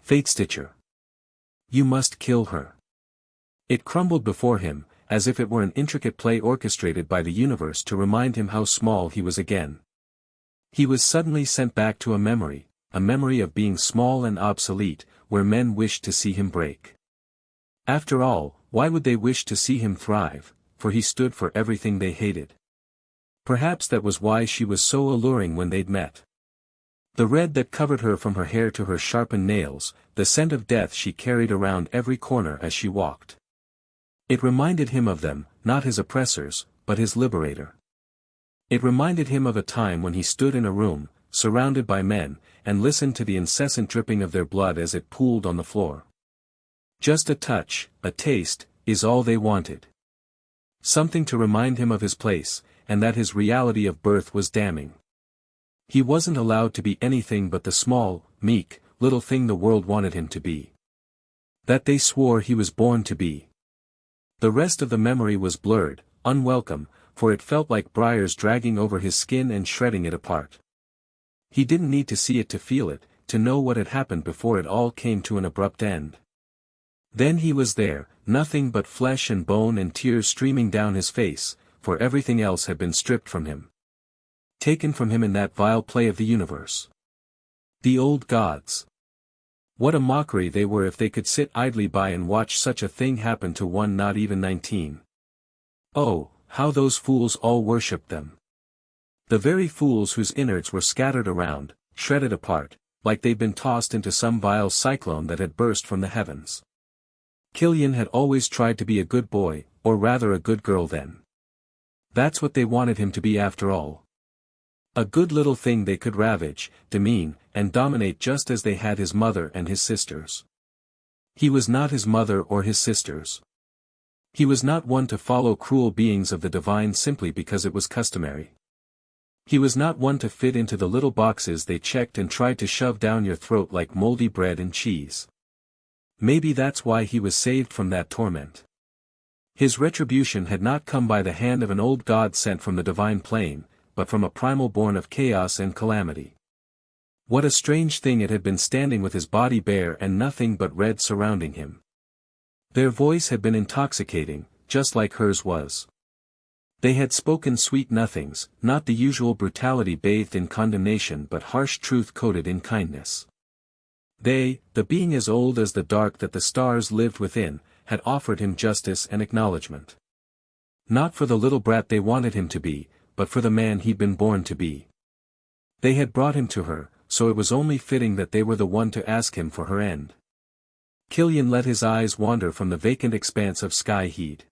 Fate Stitcher. You must kill her. It crumbled before him, as if it were an intricate play orchestrated by the universe to remind him how small he was again. He was suddenly sent back to a memory of being small and obsolete, where men wished to see him break. After all, why would they wish to see him thrive, for he stood for everything they hated. Perhaps that was why she was so alluring when they'd met. The red that covered her from her hair to her sharpened nails, the scent of death she carried around every corner as she walked. It reminded him of them, not his oppressors, but his liberator. It reminded him of a time when he stood in a room, surrounded by men, and listened to the incessant dripping of their blood as it pooled on the floor. Just a touch, a taste, is all they wanted. Something to remind him of his place, and that his reality of birth was damning. He wasn't allowed to be anything but the small, meek, little thing the world wanted him to be. That they swore he was born to be. The rest of the memory was blurred, unwelcome, for it felt like briars dragging over his skin and shredding it apart. He didn't need to see it to feel it, to know what had happened before it all came to an abrupt end. Then he was there, nothing but flesh and bone and tears streaming down his face, for everything else had been stripped from him. Taken from him in that vile play of the universe. The old gods. What a mockery they were if they could sit idly by and watch such a thing happen to one not even 19. Oh, how those fools all worshipped them. The very fools whose innards were scattered around, shredded apart, like they'd been tossed into some vile cyclone that had burst from the heavens. Killian had always tried to be a good boy, or rather a good girl then. That's what they wanted him to be after all. A good little thing they could ravage, demean, and dominate just as they had his mother and his sisters. He was not his mother or his sisters. He was not one to follow cruel beings of the divine simply because it was customary. He was not one to fit into the little boxes they checked and tried to shove down your throat like moldy bread and cheese. Maybe that's why he was saved from that torment. His retribution had not come by the hand of an old god sent from the divine plane, but from a primal born of chaos and calamity. What a strange thing it had been standing with his body bare and nothing but red surrounding him. Their voice had been intoxicating, just like hers was. They had spoken sweet nothings, not the usual brutality bathed in condemnation but harsh truth coated in kindness. They, the being as old as the dark that the stars lived within, had offered him justice and acknowledgement. Not for the little brat they wanted him to be, but for the man he'd been born to be. They had brought him to her, so it was only fitting that they were the one to ask him for her end. Killian let his eyes wander from the vacant expanse of sky he'd